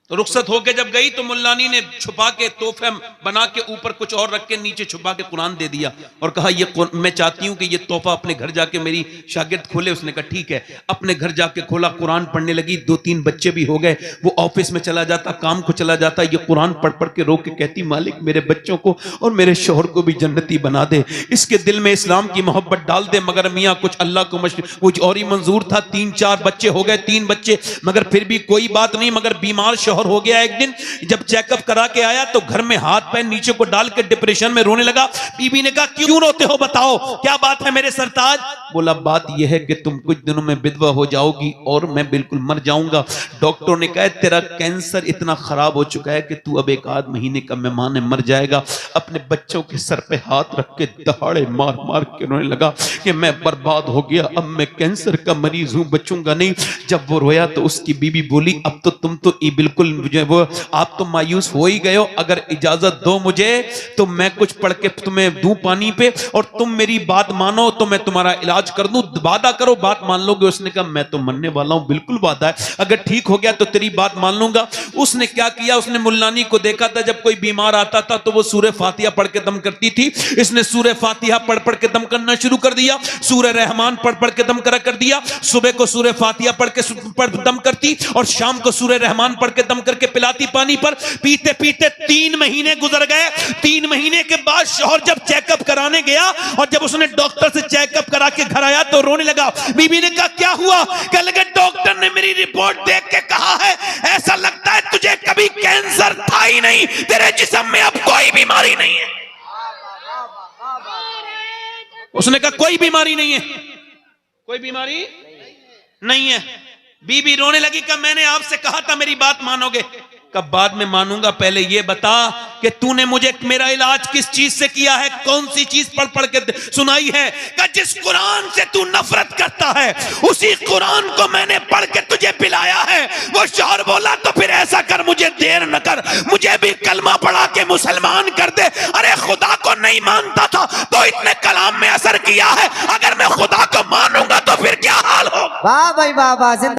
तो रुखसत होके जब गई तो मुल्लानी ने छुपा के तोहफे बना के ऊपर कुछ और रख के नीचे छुपा के कुरान दे दिया और कहा ये मैं चाहती हूं कि ये तोहफा अपने घर जाके मेरी शागिर्द खोले। उसने कहा ठीक है। अपने घर जाके खोला, कुरान पढ़ने लगी। 2-3 बच्चे भी हो गए। वो ऑफिस में चला जाता, काम को चला जाता, ये कुरान पढ़ पढ़ के रो के कहती मालिक मेरे बच्चों को और मेरे शोहर को भी जन्नती बना दे, इसके दिल में इस्लाम की मोहब्बत डाल दे। मगर मियाँ कुछ अल्लाह को कुछ और ही मंजूर था। 3-4 बच्चे हो गए, 3 बच्चे, मगर फिर भी कोई बात नहीं। मगर बीमार शोहर हो गया। एक दिन जब चेकअप करा के आया तो घर में हाथ पैर नीचे को डाल के डिप्रेशन में रोने लगा। बीबी ने कहा क्यों रोते हो, बताओ क्या बात है मेरे सरताज। बोला बात यह है कि तुम कुछ दिनों में विधवा हो जाओगी और मैं बिल्कुल मर जाऊंगा। डॉक्टर ने कहा तेरा कैंसर इतना खराब हो चुका है कि तू अब 1-8 महीने का मेहमान मर जाएगा। अपने बच्चों के सर पे हाथ रख के दहाड़े मार मार के रोने लगा कि मैं बर्बाद हो गया, अब मैं कैंसर का मरीज हूं, बचूंगा नहीं। जब वो रोया तो उसकी बीबी बोली अब तो तुम तो बिल्कुल वो आप तो मायूस हो ही गए हो, अगर इजाजत दो मुझे तो मैं कुछ पढ़ के तुम्हें दूं पानी पे और तुम मेरी बात मानो तो मैं तुम्हारा इलाज कर दूं, वादा करो बात मान लोगे। उसने कहा मैं तो मरने वाला हूं, बिल्कुल वादा है, अगर ठीक हो गया तो तेरी बात मान लूंगा। उसने क्या किया, उसने मुल्लानी को देखा था जब कोई बीमार आता था तो वो सूरह फातिहा पढ़ के दम करती थी। इसने सूरह फातिहा पढ़ पढ़ के दम करना शुरू कर दिया, सूरह रहमान पढ़ पढ़ के दम कर दिया। सुबह को सूरह फातिहा पढ़ के दम करती और शाम को सूरह रहमान पढ़ के दम करके पिलाती पानी पर। पीते पीते 3 महीने गुजर गए। 3 महीने के बाद शौहर जब चेकअप कराने गया और जब उसने डॉक्टर से चेकअप करा के घर आया तो रोने लगा। बीबी ने कहा क्या हुआ, कहने लगे डॉक्टर ने मेरी रिपोर्ट देख के कहा है ऐसा लगता है तुझे कभी कैंसर था ही नहीं, तेरे जिस्म में अब कोई बीमारी नहीं है। उसने कहा कोई बीमारी नहीं है, कोई बीमारी नहीं है। बीबी रोने लगी, कहा मैंने आपसे कहा था मेरी बात मानोगे। कब बाद में मानूंगा, पहले ये बता कि तूने मुझे मेरा इलाज किस चीज से किया है, कौन सी चीज पढ़ पढ़ के सुनाई है। कि जिस कुरान से तू नफरत करता है उसी कुरान को मैंने पढ़ के तुझे पिलाया है। वो शौहर बोला तो फिर ऐसा कर, मुझे देर न कर, मुझे भी कलमा पढ़ा के मुसलमान कर दे। अरे खुदा को नहीं मानता था तो इतने कलाम में असर किया है, अगर मैं खुदा को मानूंगा तो फिर क्या हाल होगा। वाह भाई वाह वाह।